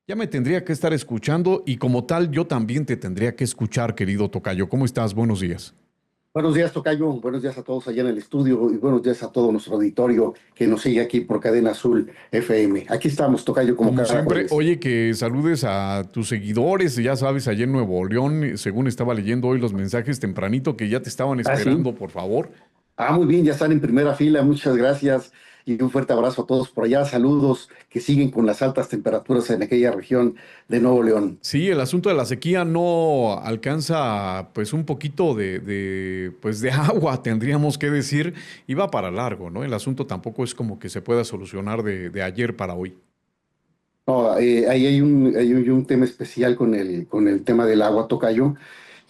Ya me tendría que estar escuchando y como tal yo también te tendría que escuchar, querido tocayo. ¿Cómo estás? Buenos días. Buenos días, tocayo. Buenos días a todos allá en el estudio y buenos días a todo nuestro auditorio que nos sigue aquí por Cadena Azul FM. Aquí estamos, tocayo, como Como cada siempre, jueves. oye, que saludes a tus seguidores, ya sabes, allá en Nuevo León, según estaba leyendo hoy los mensajes tempranito que ya te estaban Ah, sí. esperando, por favor. Muy bien, ya están en primera fila. Muchas gracias y un fuerte abrazo a todos por allá. Saludos que siguen con las altas temperaturas en aquella región de Nuevo León. Sí, el asunto de la sequía no alcanza pues un poquito pues de agua, tendríamos que decir, y va para largo, ¿no? El asunto tampoco es como que se pueda solucionar de ayer para hoy. No, ahí hay un tema especial con el tema del agua, tocayo,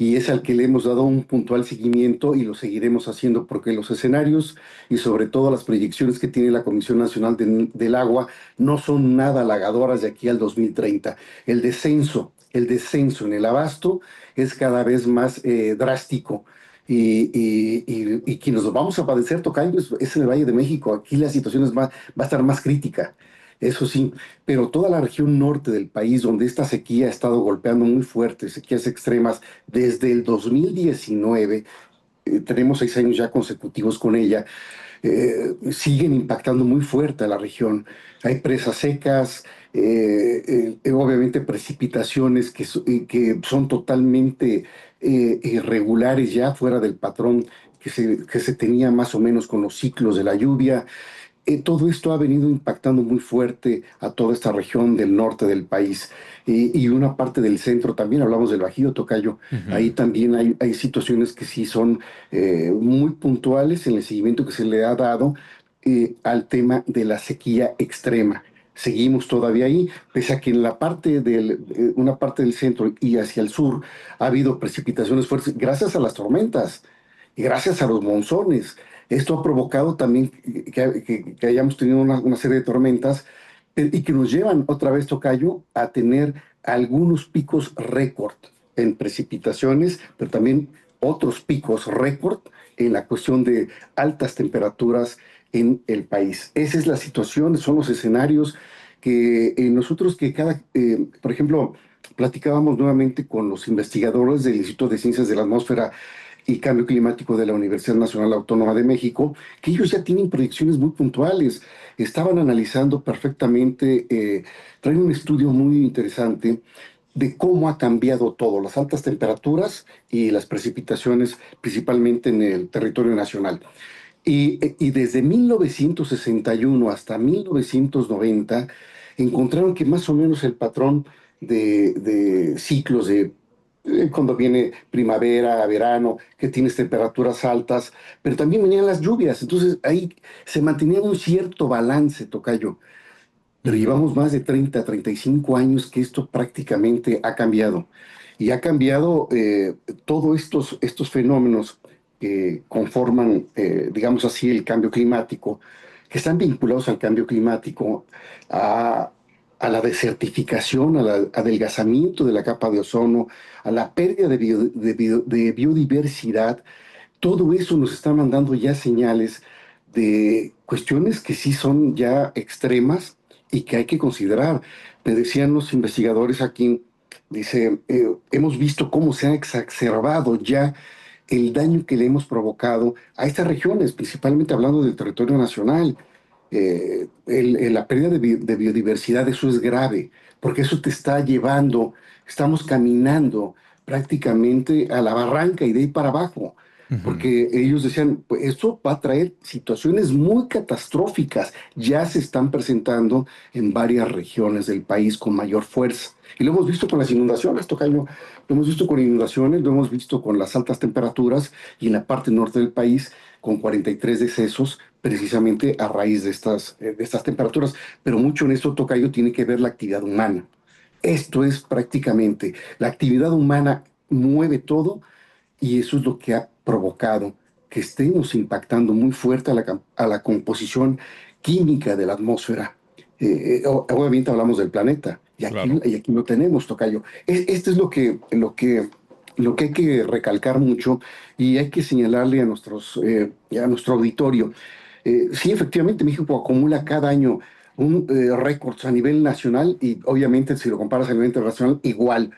y es al que le hemos dado un puntual seguimiento y lo seguiremos haciendo porque los escenarios y sobre todo las proyecciones que tiene la Comisión Nacional del Agua no son nada halagadoras de aquí al 2030. El descenso en el abasto es cada vez más drástico. Y quienes nos vamos a padecer, tocayo, es en el Valle de México. Aquí la situación va a estar más crítica. Eso sí, pero toda la región norte del país, donde esta sequía ha estado golpeando muy fuerte, sequías extremas, desde el 2019, tenemos 6 años ya consecutivos con ella, siguen impactando muy fuerte a la región. Hay presas secas, obviamente precipitaciones que son totalmente irregulares ya fuera del patrón que se tenía más o menos con los ciclos de la lluvia. Todo esto ha venido impactando muy fuerte a toda esta región del norte del país y una parte del centro también, hablamos del Bajío, tocayo. Ahí Ujú. también hay situaciones que sí son muy puntuales en el seguimiento que se le ha dado al tema de la sequía extrema. Seguimos todavía ahí, pese a que en una parte del centro y hacia el sur ha habido precipitaciones fuertes gracias a las tormentas y gracias a los monzones. Esto ha provocado también que hayamos tenido una serie de tormentas y que nos llevan otra vez, tocayo, a tener algunos picos récord en precipitaciones, pero también otros picos récord en la cuestión de altas temperaturas en el país. Esa es la situación, son los escenarios que nosotros por ejemplo, platicábamos nuevamente con los investigadores del Instituto de Ciencias de la Atmósfera y Cambio Climático de la Universidad Nacional Autónoma de México, que ellos ya tienen proyecciones muy puntuales. Estaban analizando perfectamente, traen un estudio muy interesante de cómo ha cambiado todo, las altas temperaturas y las precipitaciones, principalmente en el territorio nacional. Y desde 1961 hasta 1990 encontraron que más o menos el patrón de ciclos cuando viene primavera, verano, que tienes temperaturas altas, pero también venían las lluvias. Entonces ahí se mantenía un cierto balance, tocayo. Pero Ujú. llevamos más de 35 años que esto prácticamente ha cambiado. Y ha cambiado todos estos fenómenos que conforman, digamos así, el cambio climático, que están vinculados al cambio climático, a, a la desertificación, al adelgazamiento de la capa de ozono, a la pérdida de biodiversidad. Todo eso nos está mandando ya señales de cuestiones que sí son ya extremas y que hay que considerar. Me decían los investigadores aquí, dice, hemos visto cómo se ha exacerbado ya el daño que le hemos provocado a estas regiones, principalmente hablando del territorio nacional. La pérdida de biodiversidad, eso es grave, porque eso te está llevando, estamos caminando prácticamente a la barranca y de ahí para abajo, Ujú. porque ellos decían, pues esto va a traer situaciones muy catastróficas, ya se están presentando en varias regiones del país con mayor fuerza. Y lo hemos visto con las inundaciones, tocayo, lo hemos visto con inundaciones, lo hemos visto con las altas temperaturas y en la parte norte del país con 43 decesos precisamente a raíz de estas temperaturas. Pero mucho en esto, tocayo, tiene que ver la actividad humana. Esto es prácticamente, la actividad humana mueve todo y eso es lo que ha provocado que estemos impactando muy fuerte a la composición química de la atmósfera. Obviamente hablamos del planeta Claro. y aquí lo tenemos, tocayo. Esto es lo que hay que recalcar mucho y hay que señalarle a nuestro auditorio. Sí, efectivamente, México acumula cada año récords a nivel nacional y obviamente si lo comparas a nivel internacional, igual,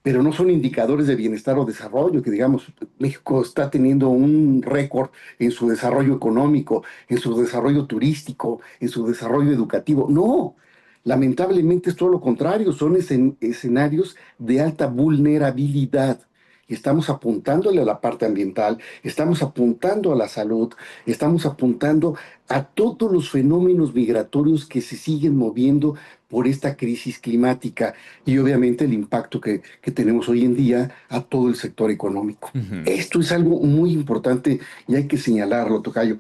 pero no son indicadores de bienestar o desarrollo, que digamos, México está teniendo un récord en su desarrollo económico, en su desarrollo turístico, en su desarrollo educativo. No, lamentablemente es todo lo contrario, son escenarios de alta vulnerabilidad. Y estamos apuntándole a la parte ambiental, estamos apuntando a la salud, estamos apuntando a todos los fenómenos migratorios que se siguen moviendo por esta crisis climática y obviamente el impacto que tenemos hoy en día a todo el sector económico. Ujú. Esto es algo muy importante y hay que señalarlo, Tocayo.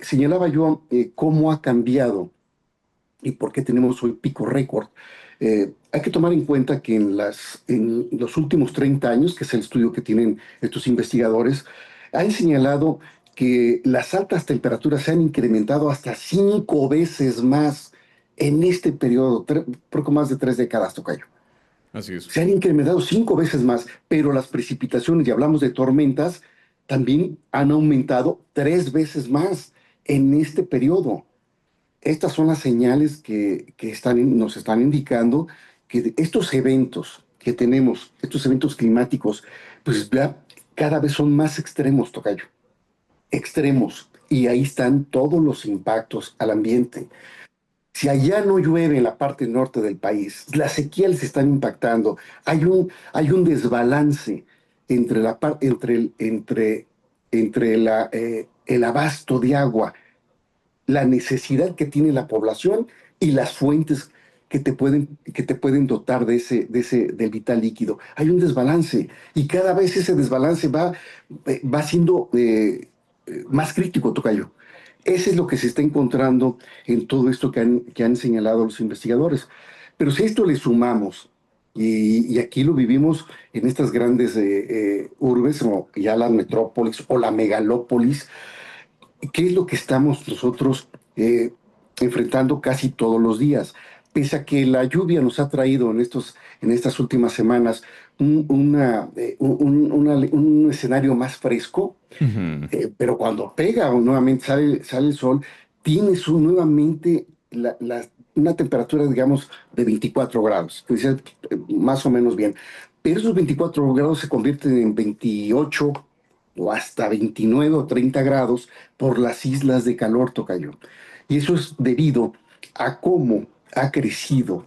Señalaba yo cómo ha cambiado y por qué tenemos hoy pico récord. Hay que tomar en cuenta que en los últimos 30 años, que es el estudio que tienen estos investigadores, han señalado que las altas temperaturas se han incrementado hasta 5 veces más en este periodo, poco más de 3 décadas, Tocayo. Así es. Se han incrementado 5 veces más, pero las precipitaciones, y hablamos de tormentas, también han aumentado 3 veces más en este periodo. Estas son las señales que nos están indicando que estos eventos que tenemos, estos eventos climáticos, pues ya cada vez son más extremos, Tocayo, extremos. Y ahí están todos los impactos al ambiente. Si allá no llueve en la parte norte del país, las sequías se están impactando, hay un desbalance entre, el abasto de agua, la necesidad que tiene la población y las fuentes que te pueden dotar del vital líquido. Hay un desbalance y cada vez ese desbalance va siendo más crítico, Tocayo. Ese es lo que se está encontrando en todo esto que han señalado los investigadores. Pero si a esto le sumamos, y aquí lo vivimos en estas grandes urbes, o ya la metrópolis o la megalópolis, ¿qué es lo que estamos nosotros enfrentando casi todos los días? Pese a que la lluvia nos ha traído en estas últimas semanas un escenario más fresco, Ujú. pero cuando pega o nuevamente sale el sol, tienes nuevamente una temperatura, digamos, de 24 grados, que dice, más o menos bien. Pero esos 24 grados se convierten en 28 o hasta 29 o 30 grados por las islas de calor, tocayo. Y eso es debido a cómo han crecido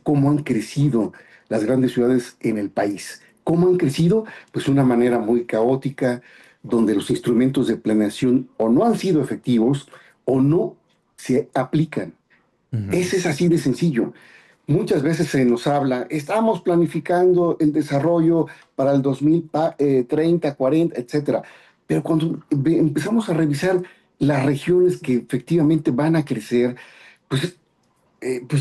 las grandes ciudades en el país. ¿Cómo han crecido? Pues de una manera muy caótica, donde los instrumentos de planeación o no han sido efectivos o no se aplican. Ujú. Ese es así de sencillo. Muchas veces se nos habla, estamos planificando el desarrollo para el 2030, 40, etcétera. Pero cuando empezamos a revisar las regiones que efectivamente van a crecer, pues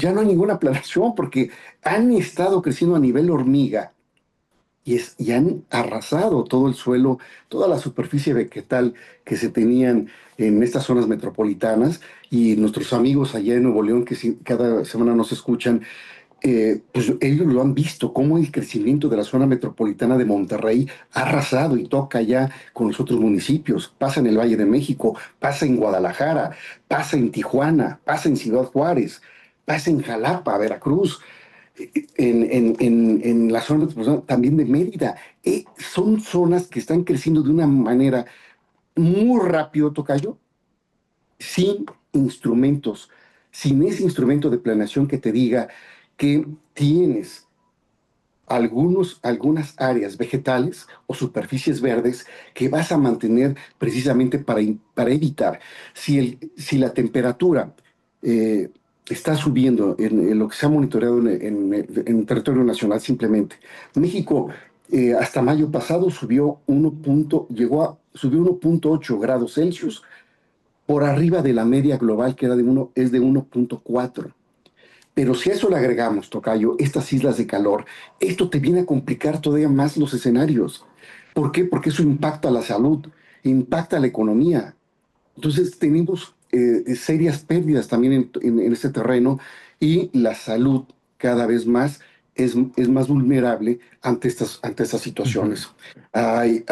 ya no hay ninguna planeación porque han estado creciendo a nivel hormiga y han arrasado todo el suelo, toda la superficie vegetal que se tenían en estas zonas metropolitanas y nuestros amigos allá en Nuevo León, que cada semana nos escuchan, pues ellos lo han visto, cómo el crecimiento de la zona metropolitana de Monterrey ha arrasado y toca ya con los otros municipios. Pasa en el Valle de México, pasa en Guadalajara, pasa en Tijuana, pasa en Ciudad Juárez, pasa en Jalapa, Veracruz, en la zona también de Mérida. Son zonas que están creciendo de una manera muy rápido, tocayo, sin instrumentos, sin ese instrumento de planeación que te diga que tienes algunas áreas vegetales o superficies verdes que vas a mantener precisamente para evitar. Si la temperatura está subiendo en lo que se ha monitoreado en territorio nacional simplemente, México hasta mayo pasado subió 1.8 grados Celsius por arriba de la media global que es de 1.4. Pero si a eso le agregamos, tocayo, estas islas de calor, esto te viene a complicar todavía más los escenarios. ¿Por qué? Porque eso impacta la salud, impacta la economía. Entonces tenemos serias pérdidas también en este terreno y la salud cada vez más es más vulnerable ante estas Ujú. situaciones. Hay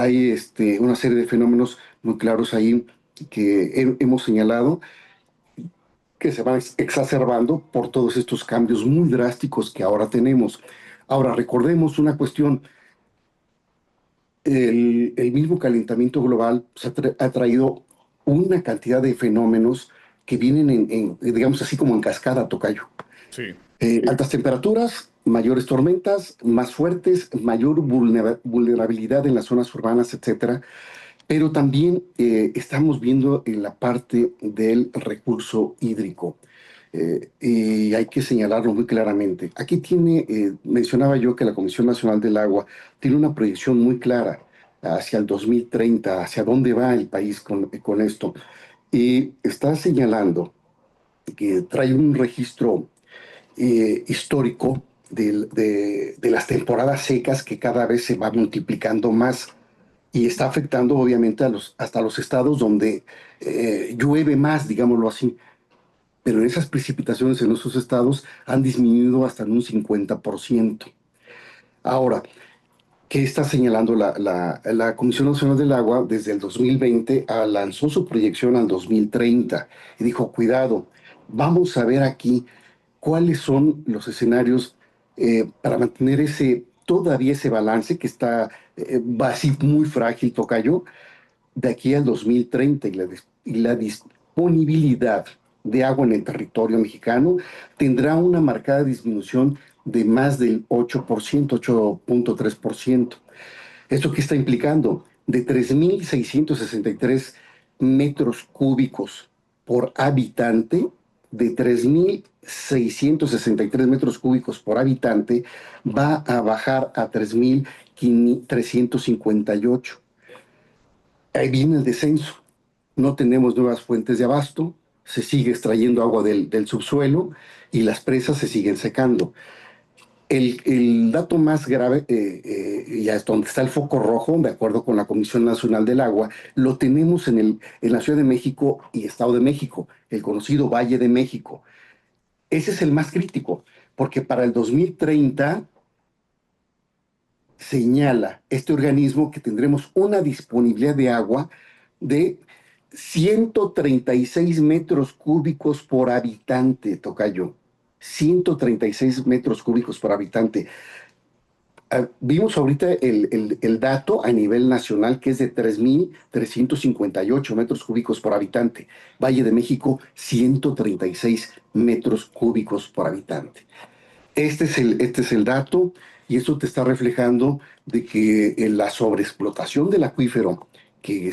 una serie de fenómenos muy claros ahí que hemos señalado que se van exacerbando por todos estos cambios muy drásticos que ahora tenemos. Ahora, recordemos una cuestión, el mismo calentamiento global pues, ha traído una cantidad de fenómenos que vienen digamos así como en cascada, tocayo. Sí, Altas temperaturas, mayores tormentas, más fuertes, mayor vulnerabilidad en las zonas urbanas, etcétera. Pero también estamos viendo en la parte del recurso hídrico. Y hay que señalarlo muy claramente. Aquí mencionaba yo que la Comisión Nacional del Agua tiene una proyección muy clara hacia el 2030, hacia dónde va el país con esto. Y está señalando que trae un registro histórico de las temporadas secas que cada vez se va multiplicando más y está afectando obviamente hasta los estados donde llueve más, digámoslo así, pero esas precipitaciones en esos estados han disminuido hasta en un 50%. Ahora, ¿qué está señalando la Comisión Nacional del Agua? Desde el 2020 lanzó su proyección al 2030 y dijo, cuidado, vamos a ver aquí cuáles son los escenarios para mantener todavía ese balance que está así muy frágil, tocayo, de aquí al 2030 y la disponibilidad de agua en el territorio mexicano tendrá una marcada disminución de más del 8%, 8.3%. ¿Esto qué está implicando? De 3.663 metros cúbicos por habitante, de 3.663 metros cúbicos por habitante, va a bajar a 3.358. Ahí viene el descenso. No tenemos nuevas fuentes de abasto, se sigue extrayendo agua del subsuelo y las presas se siguen secando. El dato más grave, y es donde está el foco rojo, de acuerdo con la Comisión Nacional del Agua, lo tenemos en la Ciudad de México y Estado de México, el conocido Valle de México. Ese es el más crítico, porque para el 2030 señala este organismo que tendremos una disponibilidad de agua de 136 metros cúbicos por habitante, tocayo. 136 metros cúbicos por habitante. Vimos ahorita el dato a nivel nacional que es de 3.358 metros cúbicos por habitante. Valle de México, 136 metros cúbicos por habitante. Este es el dato y esto te está reflejando de que la sobreexplotación del acuífero que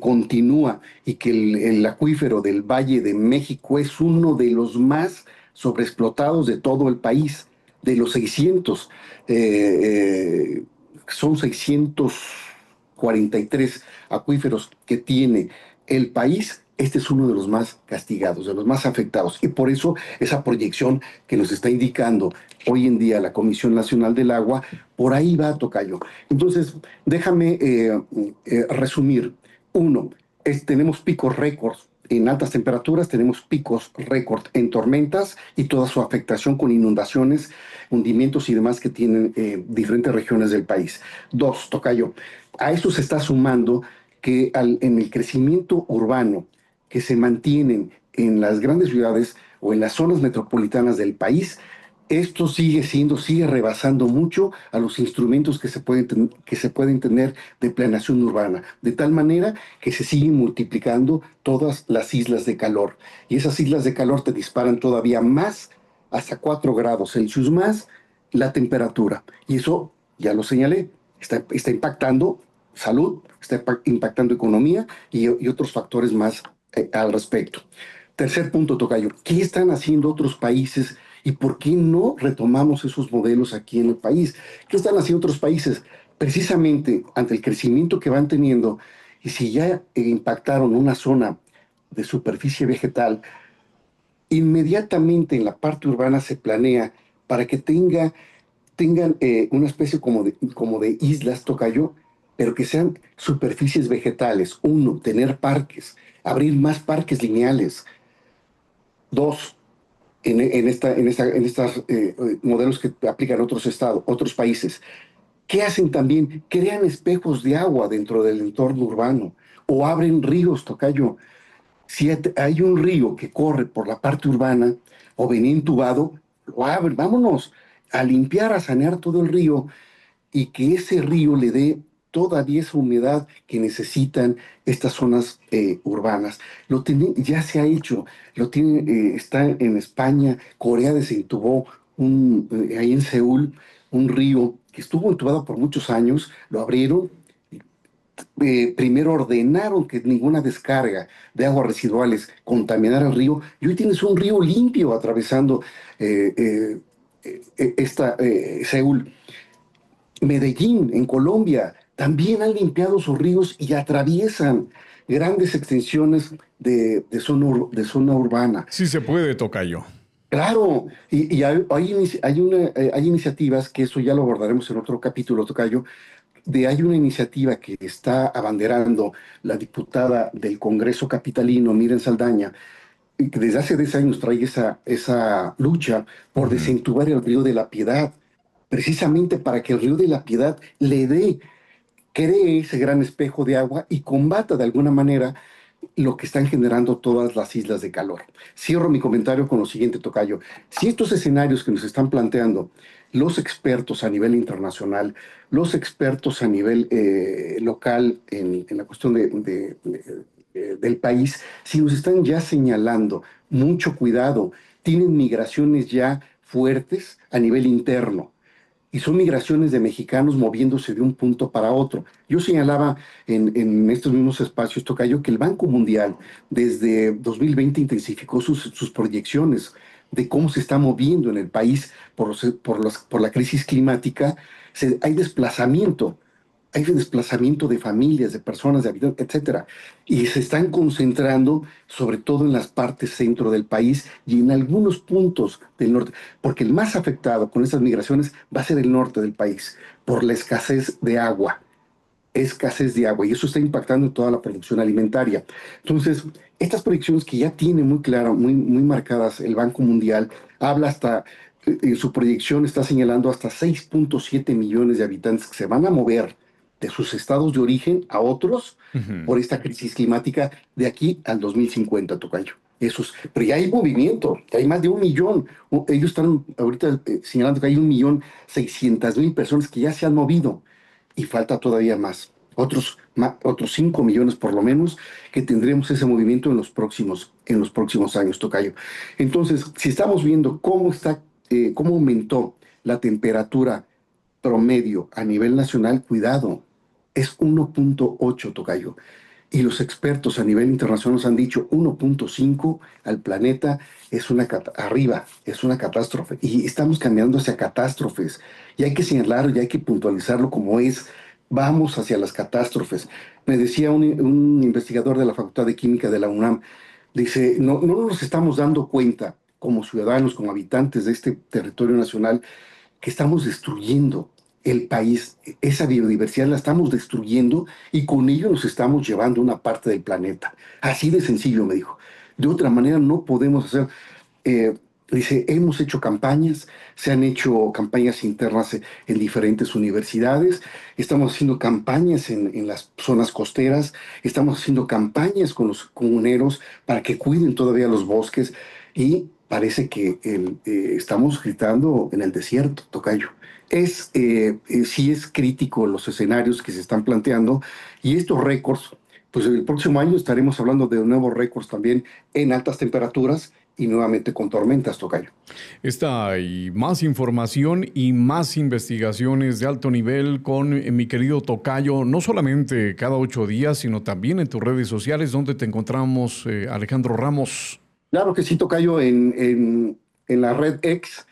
continúa y que el acuífero del Valle de México es uno de los más sobreexplotados de todo el país. De los 600, son 643 acuíferos que tiene el país. Este es uno de los más castigados, de los más afectados. Y por eso esa proyección que nos está indicando hoy en día la Comisión Nacional del Agua, por ahí va, tocayo. Entonces, déjame resumir. Uno, tenemos picos récords en altas temperaturas, tenemos picos récord en tormentas y toda su afectación con inundaciones, hundimientos y demás que tienen diferentes regiones del país. Dos, tocayo, a esto se está sumando que en el crecimiento urbano que se mantienen en las grandes ciudades o en las zonas metropolitanas del país, esto sigue rebasando mucho a los instrumentos que se pueden tener de planeación urbana, de tal manera que se siguen multiplicando todas las islas de calor. Y esas islas de calor te disparan todavía más, hasta 4 grados Celsius más, la temperatura. Y eso, ya lo señalé, está impactando salud, está impactando economía y otros factores más al respecto. Tercer punto, tocayo, ¿qué están haciendo otros países y por qué no retomamos esos modelos aquí en el país? ¿Qué están haciendo otros países? Precisamente ante el crecimiento que van teniendo y si ya impactaron una zona de superficie vegetal, inmediatamente en la parte urbana se planea para que tengan una especie como de islas, tocayo, pero que sean superficies vegetales. Uno, tener parques, abrir más parques lineales. Dos, en estos modelos que aplican otros estados, otros países. ¿Qué hacen también? Crean espejos de agua dentro del entorno urbano o abren ríos, tocayo. Si hay un río que corre por la parte urbana o venía entubado, lo abren, vámonos a limpiar, a sanear todo el río y que ese río le dé todavía esa humedad que necesitan estas zonas urbanas. Ya se ha hecho, está en España, Corea desentubó ahí en Seúl un río que estuvo entubado por muchos años, lo abrieron, primero ordenaron que ninguna descarga de aguas residuales contaminara el río y hoy tienes un río limpio atravesando eh, eh, Seúl. Medellín, en Colombia, también han limpiado sus ríos y atraviesan grandes extensiones de zona urbana. Sí se puede, tocayo. Claro, hay iniciativas, que eso ya lo abordaremos en otro capítulo, Tocayo, hay una iniciativa que está abanderando la diputada del Congreso Capitalino, Miren Saldaña, y que desde hace 10 años trae esa lucha por Ujú. desentubar el río de la Piedad, precisamente para que el río de la Piedad cree ese gran espejo de agua y combata de alguna manera lo que están generando todas las islas de calor. Cierro mi comentario con lo siguiente, Tocayo. Si estos escenarios que nos están planteando los expertos a nivel internacional, los expertos a nivel local en la cuestión del país, si nos están ya señalando mucho cuidado, tienen migraciones ya fuertes a nivel interno, y son migraciones de mexicanos moviéndose de un punto para otro. Yo señalaba en estos mismos espacios, Tocayo, que el Banco Mundial desde 2020 intensificó sus proyecciones de cómo se está moviendo en el país por la crisis climática. Hay desplazamiento de familias, de personas, de habitantes, etcétera. Y se están concentrando sobre todo en las partes centro del país y en algunos puntos del norte, porque el más afectado con estas migraciones va a ser el norte del país, por la escasez de agua, y eso está impactando en toda la producción alimentaria. Entonces, estas proyecciones que ya tiene muy claras, muy marcadas el Banco Mundial, habla en su proyección está señalando hasta 6.7 millones de habitantes que se van a mover de sus estados de origen a otros Ujú. por esta crisis climática de aquí al 2050, Tocayo. Pero ya hay movimiento, ya hay más de 1 millón. Ellos están ahorita señalando que hay 1.600.000 personas que ya se han movido y falta todavía más. Otros 5 millones por lo menos que tendremos ese movimiento en los próximos años, Tocayo. Entonces, si estamos viendo cómo aumentó la temperatura promedio a nivel nacional, cuidado, es 1.8, Tocayo. Y los expertos a nivel internacional nos han dicho 1.5 al planeta arriba, es una catástrofe. Y estamos caminando hacia catástrofes. Y hay que señalarlo y hay que puntualizarlo como es. Vamos hacia las catástrofes. Me decía un investigador de la Facultad de Química de la UNAM, dice, no, no nos estamos dando cuenta como ciudadanos, como habitantes de este territorio nacional, que estamos destruyendo el país, esa biodiversidad la estamos destruyendo y con ello nos estamos llevando una parte del planeta. Así de sencillo, me dijo. De otra manera no podemos hacer. eh, Dice, hemos hecho campañas, se han hecho campañas internas en diferentes universidades, estamos haciendo campañas en las zonas costeras, estamos haciendo campañas con los comuneros para que cuiden todavía los bosques y parece que estamos gritando en el desierto, Tocayo. Sí es crítico los escenarios que se están planteando y estos récords, pues el próximo año estaremos hablando de nuevos récords también en altas temperaturas y nuevamente con tormentas, Tocayo. Esta y más información y más investigaciones de alto nivel con mi querido tocayo, no solamente cada 8 días, sino también en tus redes sociales, donde te encontramos, Alejandro Ramos. Claro que sí, Tocayo, en la red X,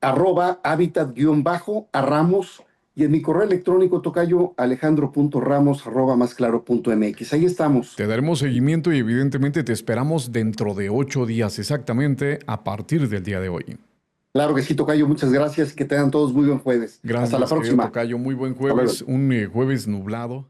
@habitat_a Ramos, y en mi correo electrónico, Tocayo, alejandro.ramos@másclaro.mx. Ahí estamos. Te daremos seguimiento y evidentemente te esperamos dentro de 8 días exactamente a partir del día de hoy. Claro que sí, Tocayo, muchas gracias y que tengan todos muy buen jueves. Hasta la Gracias, querido próxima. tocayo. Muy buen Hasta luego. jueves, un jueves nublado.